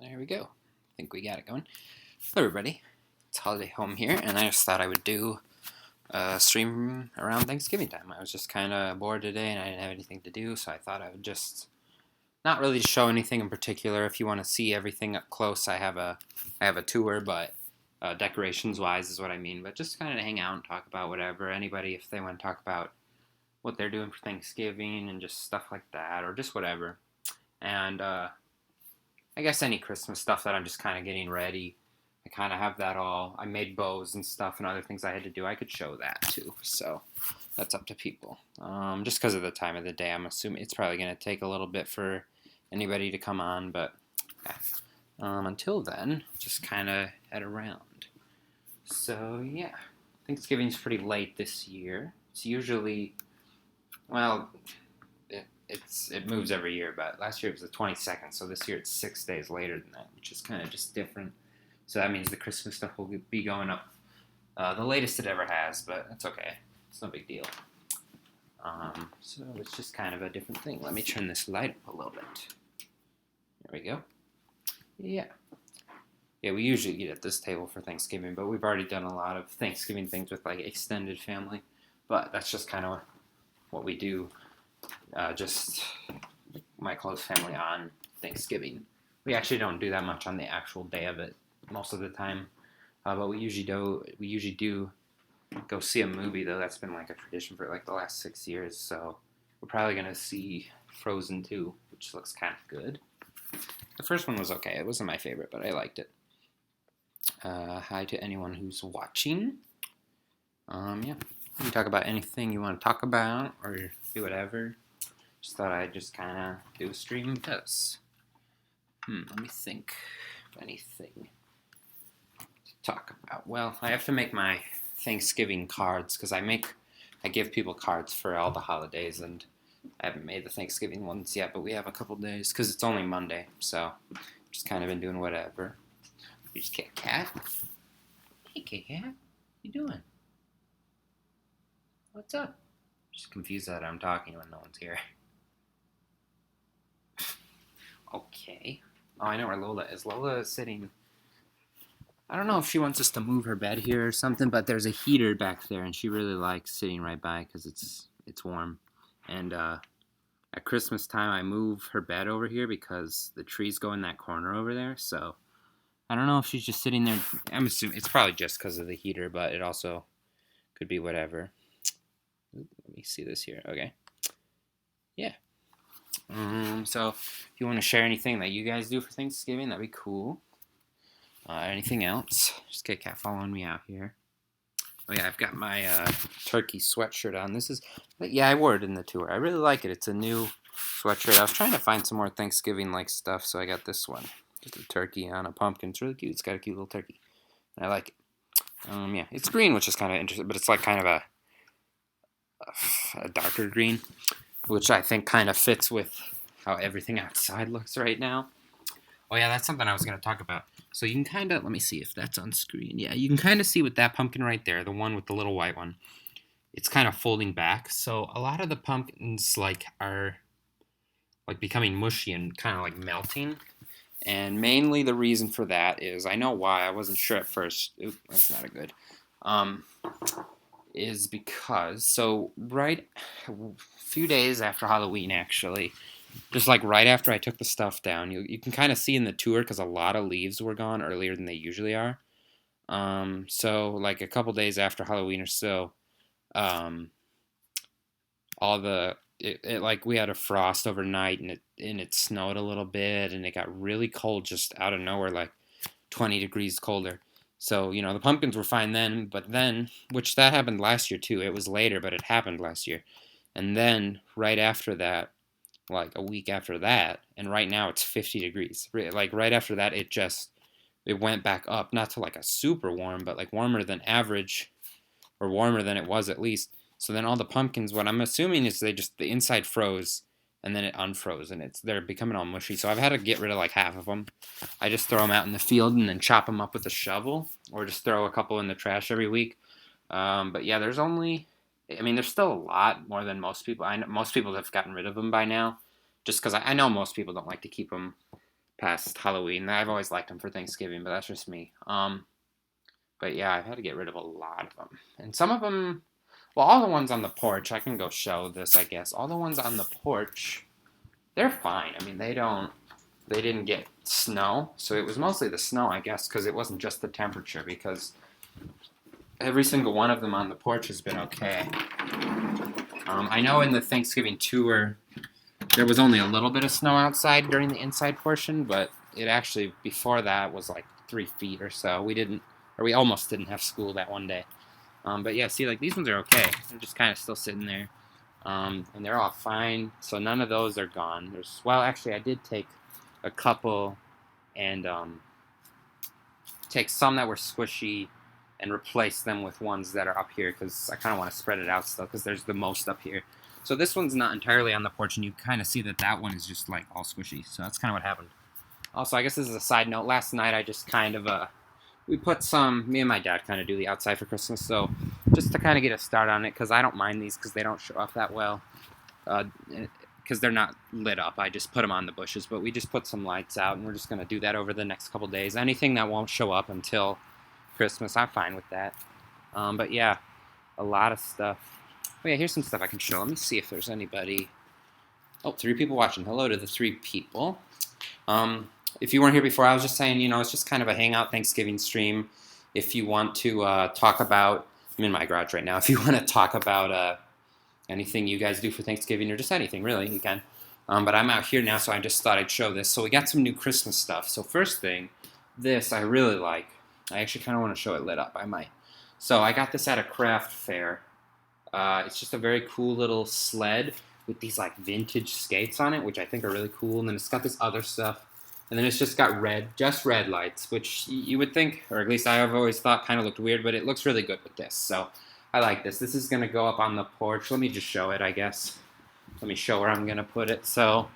There we go. I think we got it going. Hello, everybody. It's Holiday Home here, and I just thought I would do a stream around Thanksgiving time. I was just kind of bored today, and I didn't have anything to do, so I thought I would just not really show anything in particular. If you want to see everything up close, I have a tour, but decorations wise is what I mean. But just kind of hang out and talk about whatever. Anybody, if they want to talk about what they're doing for Thanksgiving and just stuff like that, or just whatever. And I guess any Christmas stuff that I'm just kind of getting ready. I kind of have that all. I made bows and stuff and other things I had to do. I could show that too. So that's up to people. Just because of the time of the day, I'm assuming it's probably going to take a little bit for anybody to come on. But yeah. Until then, just kind of head around. So yeah, Thanksgiving's pretty late this year. It's usually, well, it moves every year, but last year it was the 22nd, so this year it's 6 days later than that, which is kind of just different. So that means the Christmas stuff will be going up the latest it ever has, but that's okay. It's no big deal. So it's just kind of a different thing. Let me turn this light up a little bit. There we go. Yeah. Yeah, we usually eat at this table for Thanksgiving, but we've already done a lot of Thanksgiving things with like extended family. But that's just kind of what we do. Just my close family on Thanksgiving. We actually don't do that much on the actual day of it most of the time, but we usually do go see a movie though. That's been like a tradition for like the last 6 years. So we're probably gonna see Frozen 2, which looks kind of good. The first one was okay. It wasn't my favorite, but I liked it. Hi to anyone who's watching. Yeah, you can talk about anything you want to talk about or do whatever. Just thought I'd just kind of do a stream because. Let me think of anything to talk about. Well, I have to make my Thanksgiving cards because I give people cards for all the holidays, and I haven't made the Thanksgiving ones yet, but we have a couple days because it's only Monday, so just kind of been doing whatever. You just Kit Kat. Hey, Kit Kat, what you doing? What's up? Just confused that I'm talking when no one's here. Okay. Oh, I know where Lola is. Lola is sitting. I don't know if she wants us to move her bed here or something, but there's a heater back there, and she really likes sitting right by because it's warm. And at Christmas time, I move her bed over here because the trees go in that corner over there. So I don't know if she's just sitting there. I'm assuming it's probably just because of the heater, but it also could be whatever. Let me see this here. Okay. Yeah. So if you want to share anything that you guys do for Thanksgiving, that'd be cool. Anything else? Just Kit Kat following me out here. Oh yeah, I've got my turkey sweatshirt on. I wore it in the tour. I really like it. It's a new sweatshirt. I was trying to find some more Thanksgiving-like stuff, so I got this one. Just a turkey on a pumpkin. It's really cute. It's got a cute little turkey. I like it. Yeah, it's green, which is kind of interesting, but it's like kind of a darker green, which I think kind of fits with how everything outside looks right now. Oh yeah, that's something I was going to talk about. So you can kind of, let me see if that's on screen. Yeah, you can kind of see with that pumpkin right there, the one with the little white one, it's kind of folding back. So a lot of the pumpkins are becoming mushy and kind of like melting. And mainly the reason for that is, I know why, I wasn't sure at first. Oop, that's not a good. Is because, so right a few days after Halloween, actually, just like right after I took the stuff down, you can kind of see in the tour because a lot of leaves were gone earlier than they usually are. So like a couple days after Halloween or so, all the like we had a frost overnight and it snowed a little bit and it got really cold just out of nowhere, like 20 degrees colder. So, the pumpkins were fine then, but then, which that happened last year too. It was later, but it happened last year. And then right after that, like a week after that, and right now it's 50 degrees. Like right after that, it went back up, not to like a super warm, but like warmer than average, or warmer than it was at least. So then all the pumpkins, what I'm assuming is the inside froze, and then it unfroze, and they're becoming all mushy. So I've had to get rid of like half of them. I just throw them out in the field and then chop them up with a shovel, or just throw a couple in the trash every week. But yeah, there's still a lot more than most people. I know most people have gotten rid of them by now, just because I know most people don't like to keep them past Halloween. I've always liked them for Thanksgiving, but that's just me. But yeah, I've had to get rid of a lot of them. And some of them, well, all the ones on the porch, I can go show this, I guess. All the ones on the porch, they're fine. I mean, they didn't get snow. So it was mostly the snow, I guess, because it wasn't just the temperature, because every single one of them on the porch has been okay. I know in the Thanksgiving tour, there was only a little bit of snow outside during the inside portion, but it actually, before that, was like 3 feet or so. We almost didn't have school that one day. But yeah, see, like, these ones are okay. They're just kind of still sitting there. And they're all fine. So none of those are gone. Well, actually, I did take a couple and take some that were squishy and replace them with ones that are up here, because I kind of want to spread it out still, because there's the most up here. So this one's not entirely on the porch, and you kind of see that that one is just like all squishy. So that's kind of what happened. Also, I guess this is a side note. Last night I just kind of we put some. Me and my dad kind of do the outside for Christmas, so just to kind of get a start on it, because I don't mind these because they don't show up that well. Because they're not lit up. I just put them on the bushes, but we just put some lights out, and we're just going to do that over the next couple days. Anything that won't show up until Christmas, I'm fine with that. But yeah, a lot of stuff. Oh yeah, here's some stuff I can show. Let me see if there's anybody. Oh, 3 people watching. Hello to the 3 people. If you weren't here before, I was just saying, it's just kind of a hangout Thanksgiving stream. If you want to talk about, I'm in my garage right now. If you want to talk about anything you guys do for Thanksgiving, or just anything, really, you can. But I'm out here now, so I just thought I'd show this. So we got some new Christmas stuff. So first thing, this I really like. I actually kind of want to show it lit up. I might. So I got this at a craft fair. It's just a very cool little sled with these like vintage skates on it, which I think are really cool. And then it's got this other stuff. And then it's just got just red lights, which you would think, or at least I've always thought kind of looked weird, but it looks really good with this. So I like this. This is going to go up on the porch. Let me just show it, I guess. Let me show where I'm going to put it. So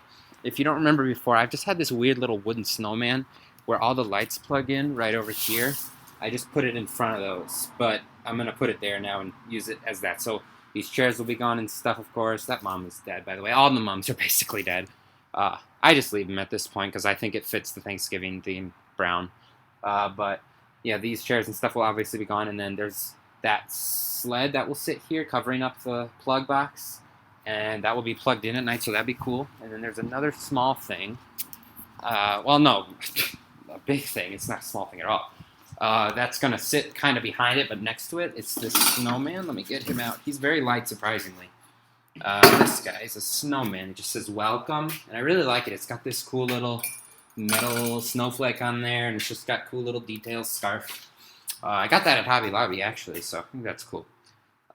if you don't remember before, I've just had this weird little wooden snowman where all the lights plug in right over here. I just put it in front of those, but I'm going to put it there now and use it as that. So these chairs will be gone and stuff, of course. That mom is dead, by the way. All the moms are basically dead. I just leave them at this point because I think it fits the Thanksgiving theme, brown. But yeah, these chairs and stuff will obviously be gone. And then there's that sled that will sit here covering up the plug box. And that will be plugged in at night, so that'd be cool. And then there's another small thing. Well, no, a big thing. It's not a small thing at all. That's going to sit kind of behind it, but next to it, it's this snowman. Let me get him out. He's very light, surprisingly. This guy is a snowman. It just says welcome, and I really like it. It's got this cool little metal snowflake on there, and it's just got cool little details, scarf. I got that at Hobby Lobby, actually, so I think that's cool.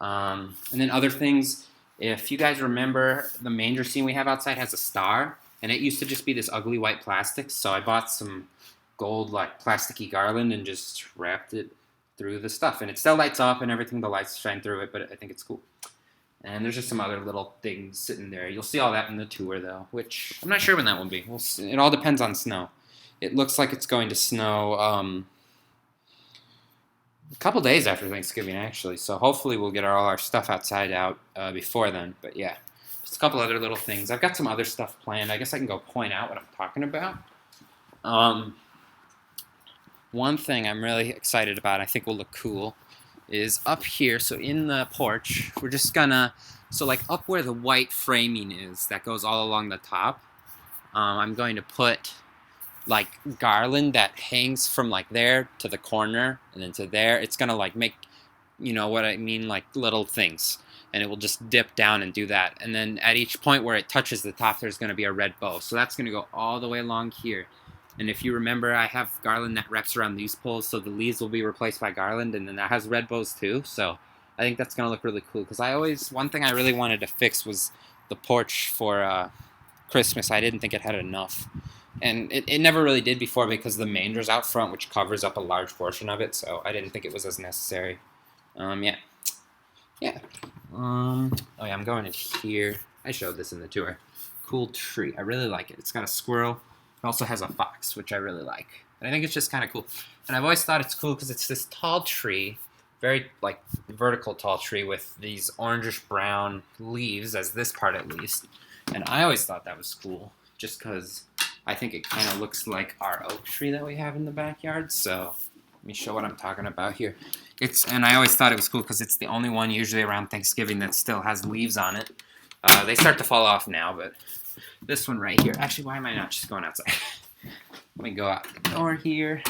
And then other things, if you guys remember, the manger scene we have outside has a star, and it used to just be this ugly white plastic, so I bought some gold, like, plasticky garland and just wrapped it through the stuff. And it still lights up and everything, the lights shine through it, but I think it's cool. And there's just some other little things sitting there. You'll see all that in the tour, though, which I'm not sure when that will be. We'll see. It all depends on snow. It looks like it's going to snow a couple days after Thanksgiving, actually. So hopefully we'll get all our stuff outside out before then. But yeah, just a couple other little things. I've got some other stuff planned. I guess I can go point out what I'm talking about. One thing I'm really excited about, I think will look cool, is up here. So in the porch, we're just gonna, so like up where the white framing is that goes all along the top, I'm going to put like garland that hangs from like there to the corner and then to there. It's gonna like make, you know what I mean, like little things, and it will just dip down and do that. And then at each point where it touches the top, there's gonna be a red bow. So that's gonna go all the way along here. And if you remember, I have garland that wraps around these poles, so the leaves will be replaced by garland, and then that has red bows too. So I think that's going to look really cool, because one thing I really wanted to fix was the porch for Christmas. I didn't think it had enough. And it never really did before, because the manger's out front, which covers up a large portion of it, so I didn't think it was as necessary. Yeah. Oh yeah, I'm going in here. I showed this in the tour. Cool tree. I really like it. It's got a squirrel. It also has a fox, which I really like. And I think it's just kind of cool. And I've always thought it's cool because it's this tall tree, very like vertical tall tree with these orangish brown leaves, as this part at least. And I always thought that was cool, just because I think it kind of looks like our oak tree that we have in the backyard. So let me show what I'm talking about here. And I always thought it was cool because it's the only one usually around Thanksgiving that still has leaves on it. They start to fall off now, but this one right here. Actually, why am I not just going outside? Let me go out the door here.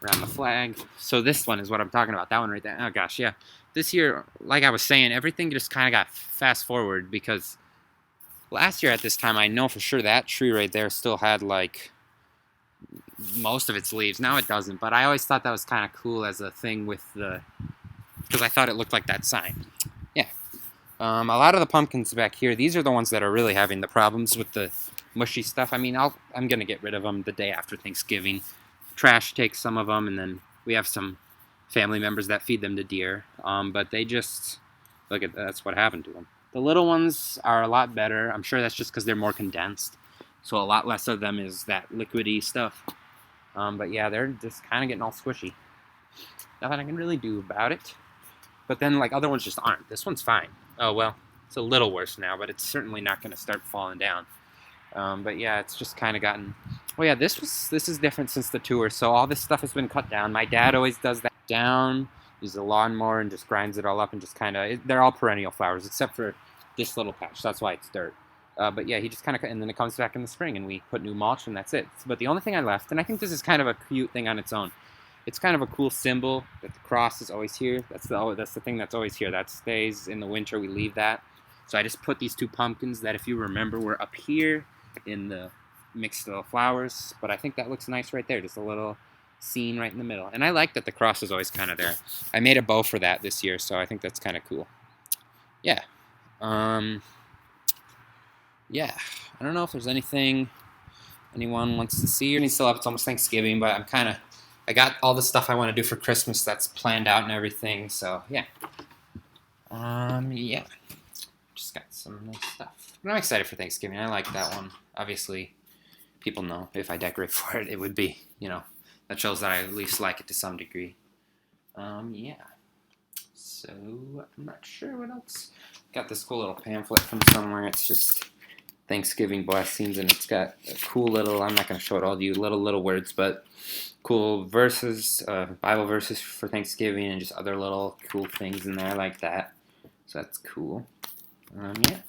Around the flag. So this one is what I'm talking about. That one right there. Oh gosh, yeah. This year, like I was saying, everything just kind of got fast forward because last year at this time, I know for sure that tree right there still had like most of its leaves. Now it doesn't, but I always thought that was kind of cool as a thing with because I thought it looked like that sign. Yeah. A lot of the pumpkins back here, these are the ones that are really having the problems with the mushy stuff. I mean, I'm going to get rid of them the day after Thanksgiving. Trash takes some of them, and then we have some family members that feed them to deer. But they just, that's what happened to them. The little ones are a lot better. I'm sure that's just because they're more condensed. So a lot less of them is that liquidy stuff. But yeah, they're just kind of getting all squishy. Nothing I can really do about it. But then, like, other ones just aren't. This one's fine. Oh, well, it's a little worse now, but it's certainly not going to start falling down. But yeah, it's just kind of gotten... Oh yeah, this is different since the tour. So all this stuff has been cut down. My dad always does that down. Uses a lawnmower and just grinds it all up and just kind of... They're all perennial flowers, except for this little patch. That's why it's dirt. But yeah, he just kind of... And then it comes back in the spring, and we put new mulch, and that's it. But the only thing I left, and I think this is kind of a cute thing on its own. It's kind of a cool symbol that the cross is always here. That's the thing that's always here. That stays in the winter. We leave that. So I just put these two pumpkins that, if you remember, were up here in the mixed little flowers. But I think that looks nice right there. Just a little scene right in the middle. And I like that the cross is always kind of there. I made a bow for that this year, so I think that's kind of cool. Yeah. Yeah. I don't know if there's anything anyone wants to see. It's still up. It's almost Thanksgiving, but I got all the stuff I want to do for Christmas that's planned out and everything, so yeah. Yeah. Just got some nice stuff. But I'm excited for Thanksgiving. I like that one. Obviously, people know if I decorate for it, it would be, that shows that I at least like it to some degree. Yeah. So, I'm not sure what else. Got this cool little pamphlet from somewhere. It's just Thanksgiving blessings, and it's got a cool little, I'm not going to show it all to you, little words, but cool verses, Bible verses for Thanksgiving, and just other little cool things in there like that. So that's cool. Yeah.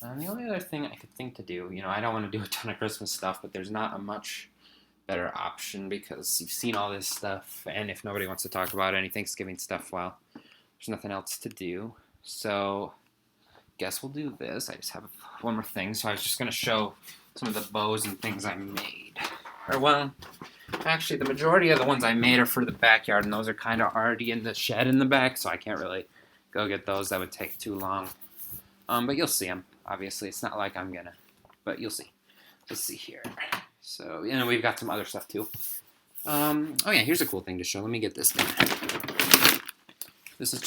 The only other thing I could think to do, I don't want to do a ton of Christmas stuff, but there's not a much better option because you've seen all this stuff, and if nobody wants to talk about any Thanksgiving stuff, well, there's nothing else to do. So, guess we'll do this. I just have one more thing, so I was just going to show some of the bows and things I made. Or, well, actually, the majority of the ones I made are for the backyard, and those are kind of already in the shed in the back, so I can't really go get those. That would take too long. But you'll see them. Obviously, it's not like I'm gonna, but you'll see. Let's see here. So, we've got some other stuff too. Oh yeah, here's a cool thing to show. Let me get this thing. This is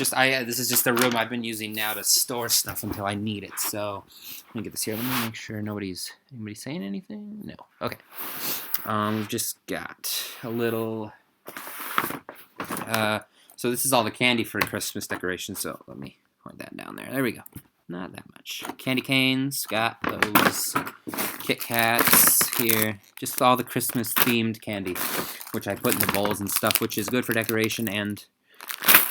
just a room I've been using now to store stuff until I need it. So, let me get this here. Let me make sure anybody saying anything? No. Okay. We've just got a little. So this is all the candy for Christmas decorations. So let me point that down there. There we go. Not that much. Candy canes, got those Kit Kats here. Just all the Christmas-themed candy, which I put in the bowls and stuff, which is good for decoration. And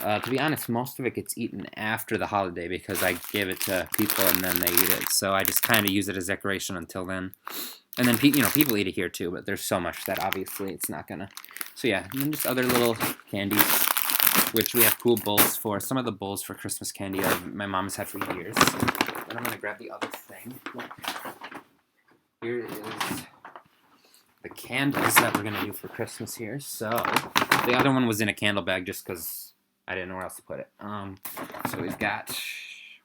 to be honest, most of it gets eaten after the holiday because I give it to people and then they eat it. So I just kind of use it as decoration until then. And then, people eat it here too, but there's so much that obviously it's not gonna. So yeah, and then just other little candies, which we have cool bowls for. Some of the bowls for Christmas candy my mom has had for years. Then I'm going to grab the other thing. Here is the candles that we're going to do for Christmas here. So the other one was in a candle bag just because I didn't know where else to put it. So we've got,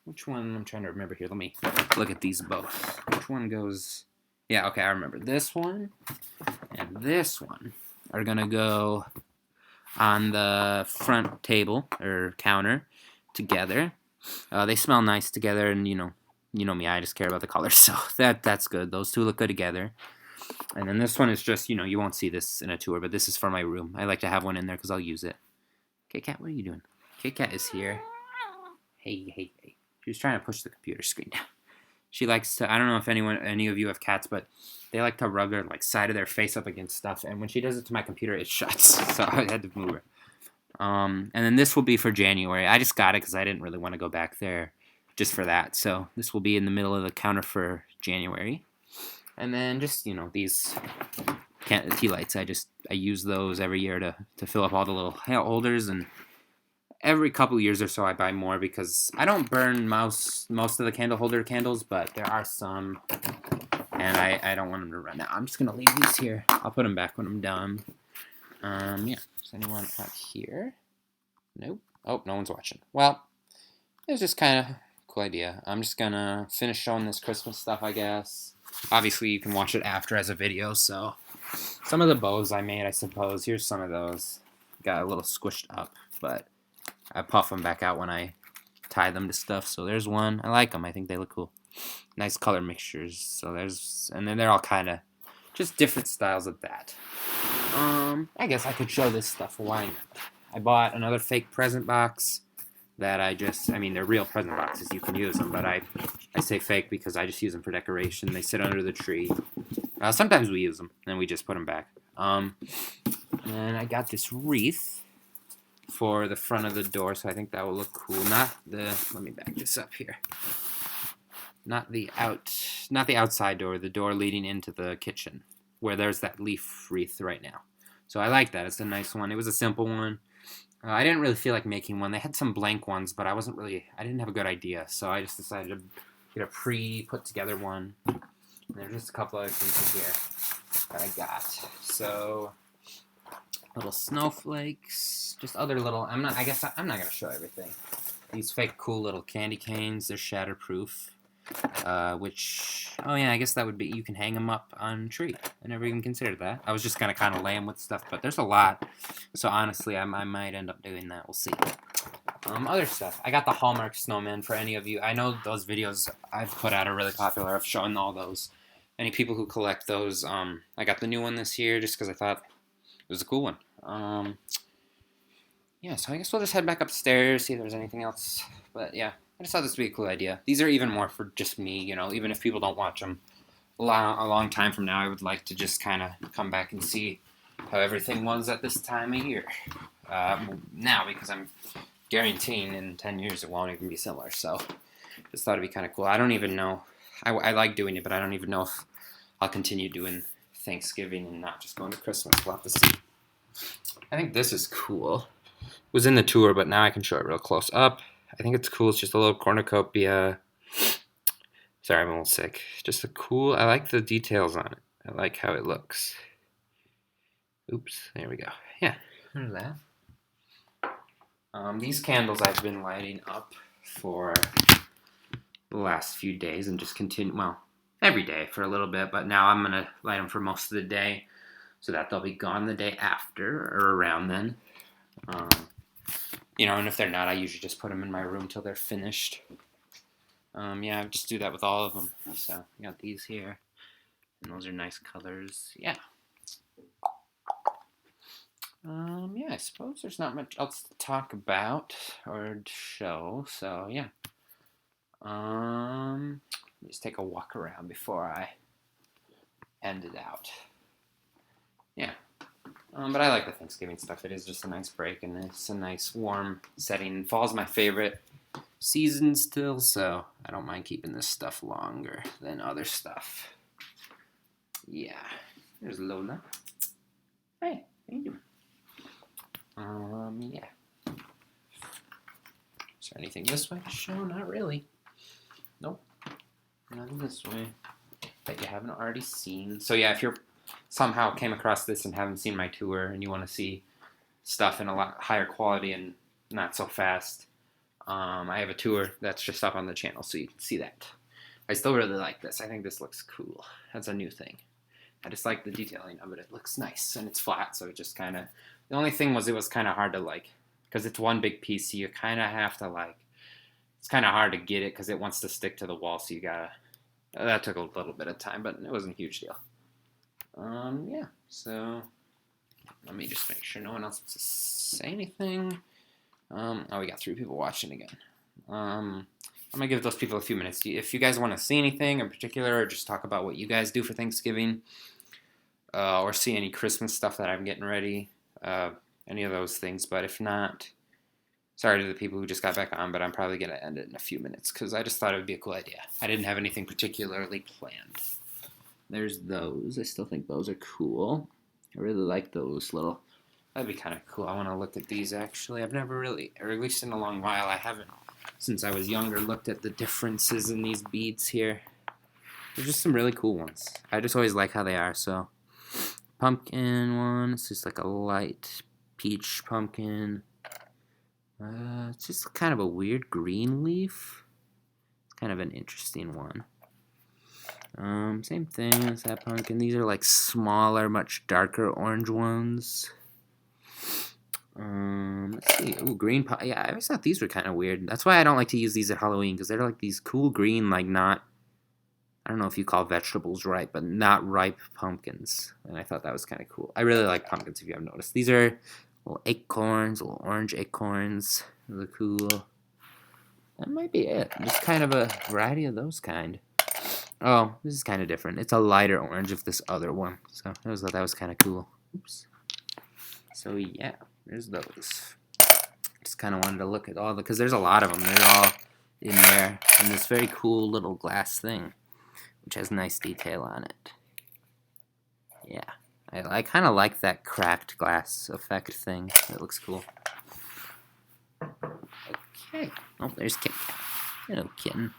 which one? I'm trying to remember here. Let me look at these both. Which one goes? Yeah, okay, I remember. This one and this one are going to go on the front table or counter together. They smell nice together, and you know me, I just care about the color, so that's good. Those two look good together. And then this one is just, you won't see this in a tour, but this is for my room. I like to have one in there because I'll use it. Kit Kat, what are you doing? Kit Kat is here. Hey. She was trying to push the computer screen down. She likes to. I don't know if any of you have cats, but they like to rub their like side of their face up against stuff. And when she does it to my computer, it shuts. So I had to move her. And then this will be for January. I just got it because I didn't really want to go back there just for that. So this will be in the middle of the counter for January. And then just, these tea lights. I use those every year to fill up all the little holders. And every couple of years or so I buy more because I don't burn most of the candle holder candles, but there are some. And I don't want them to run out. I'm just going to leave these here. I'll put them back when I'm done. Yeah. Is anyone out here? Nope. Oh, no one's watching. Well, it was just kind of a cool idea. I'm just going to finish showing this Christmas stuff, I guess. Obviously, you can watch it after as a video, so some of the bows I made, I suppose. Here's some of those. Got a little squished up, but I puff them back out when I tie them to stuff. So there's one. I like them. I think they look cool. Nice color mixtures. So and then they're all kind of just different styles of that. I guess I could show this stuff. Why not? I bought another fake present box that they're real present boxes. You can use them, but I say fake because I just use them for decoration. They sit under the tree. Sometimes we use them, and we just put them back. And I got this wreath for the front of the door, so I think that will look cool. Let me back this up here. Not the outside door, the door leading into the kitchen, where there's that leaf wreath right now. So I like that. It's a nice one. It was a simple one. I didn't really feel like making one. They had some blank ones, but I didn't have a good idea. So I just decided to get a pre-put together one. And there's just a couple other things in here that I got. So little snowflakes, just other little, I'm not going to show everything. These fake cool little candy canes, they're shatterproof. I guess that would be, you can hang them up on a tree. I never even considered that. I was just going to kind of lay them with stuff, but there's a lot. So honestly, I might end up doing that. We'll see. Other stuff. I got the Hallmark snowman for any of you. I know those videos I've put out are really popular of showing all those. Any people who collect those, I got the new one this year just because I thought it was a cool one. Yeah, so I guess we'll just head back upstairs, see if there's anything else. But yeah. I just thought this would be a cool idea. These are even more for just me, even if people don't watch them a long time from now, I would like to just kind of come back and see how everything was at this time of year. Now, because I'm guaranteeing in 10 years it won't even be similar, so just thought it'd be kind of cool. I don't even know. I like doing it, but I don't even know if I'll continue doing Thanksgiving and not just going to Christmas. We'll have to see. I think this is cool. It was in the tour, but now I can show it real close up. I think it's cool. It's just a little cornucopia. Sorry, I'm a little sick. Just I like the details on it. I like how it looks. Oops, there we go. Yeah, there's that. These candles I've been lighting up for the last few days and just continue, every day for a little bit, but now I'm going to light them for most of the day so that they'll be gone the day after or around then. And if they're not, I usually just put them in my room till they're finished. I just do that with all of them. So, I got these here. And those are nice colors. Yeah. I suppose there's not much else to talk about or show. So, yeah. Let me just take a walk around before I end it out. Yeah. But I like the Thanksgiving stuff. It is just a nice break, and it's a nice warm setting. Fall's my favorite season still, so I don't mind keeping this stuff longer than other stuff. Yeah. There's Lola. Hey, how you doing? Yeah. Is there anything this way to show? Not really. Nope. Nothing this way that you haven't already seen. So yeah, if you're somehow came across this and haven't seen my tour and you want to see stuff in a lot higher quality and not so fast, I have a tour that's just up on the channel, so you can see that. I still really like this. I think this looks cool. That's a new thing. I just like the detailing of it. It looks nice, and it's flat, so it just kind of... The only thing was it was kind of hard to, because it's one big piece, so you kind of have to, it's kind of hard to get it because it wants to stick to the wall, so you gotta... That took a little bit of time, but it wasn't a huge deal. Yeah, so... Let me just make sure no one else wants to say anything. Oh, we got 3 people watching again. I'm going to give those people a few minutes. If you guys want to see anything in particular or just talk about what you guys do for Thanksgiving or see any Christmas stuff that I'm getting ready, any of those things. But if not, sorry to the people who just got back on, but I'm probably going to end it in a few minutes because I just thought it would be a cool idea. I didn't have anything particularly planned. There's those. I still think those are cool. I really like those little... That'd be kind of cool. I want to look at these, actually. I've never really, or at least in a long while, I haven't, since I was younger, looked at the differences in these beads here. They're just some really cool ones. I just always like how they are, so... Pumpkin one. It's just like a light peach pumpkin. It's just kind of a weird green leaf. It's kind of an interesting one. Same thing as that pumpkin. These are like smaller, much darker orange ones. Let's see. Ooh, green yeah, I always thought these were kind of weird. That's why I don't like to use these at Halloween, because they're like these cool green, like not... I don't know if you call vegetables ripe, but not ripe pumpkins. And I thought that was kind of cool. I really like pumpkins, if you haven't noticed. These are little acorns, little orange acorns. Really cool. That might be it. Just kind of a variety of those kind. Oh, this is kind of different. It's a lighter orange of this other one. So I always thought that was kind of cool. Oops. So yeah, there's those. Just kind of wanted to look at all the... because there's a lot of them. They're all in there in this very cool little glass thing, which has nice detail on it. Yeah, I kind of like that cracked glass effect thing. It looks cool. Okay. Oh, there's Kit Kat. Hello, kitten.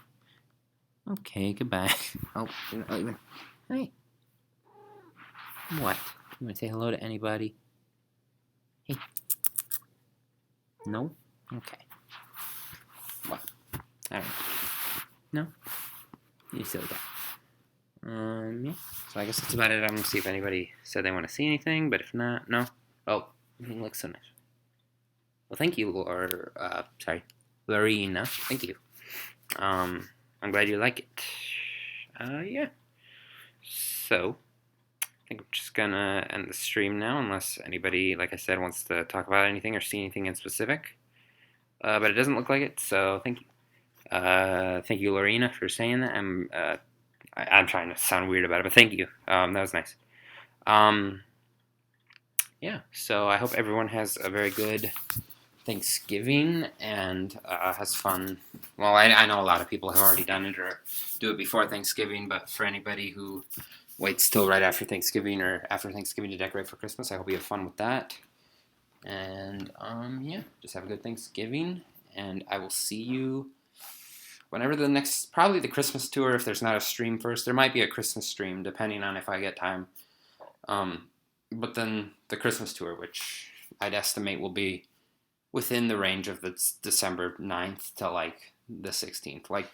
Okay, goodbye. Oh, you're not even... Hey. What? You want to say hello to anybody? Hey. No? Okay. What? Alright. No? You still got... yeah. So I guess that's about it. I'm gonna see if anybody said they want to see anything, but if not, no. Oh, it looks so nice. Well, thank you, Lorena. Thank you. I'm glad you like it. Yeah. So, I think I'm just gonna end the stream now, unless anybody, like I said, wants to talk about anything or see anything in specific. But it doesn't look like it, so thank you. Thank you, Lorena, for saying that. I'm trying to sound weird about it, but thank you. That was nice. Yeah, so I hope everyone has a very good Thanksgiving and has fun. Well, I know a lot of people have already done it or do it before Thanksgiving, but for anybody who waits till right after Thanksgiving or after Thanksgiving to decorate for Christmas, I hope you have fun with that. And, yeah, just have a good Thanksgiving, and I will see you whenever the next, probably the Christmas tour, if there's not a stream first. There might be a Christmas stream, depending on if I get time. But then the Christmas tour, which I'd estimate will be within the range of the December 9th to, like, the 16th. Like,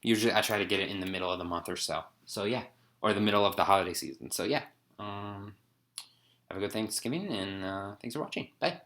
usually I try to get it in the middle of the month or so. So, yeah. Or the middle of the holiday season. So, yeah. Have a good Thanksgiving, and thanks for watching. Bye.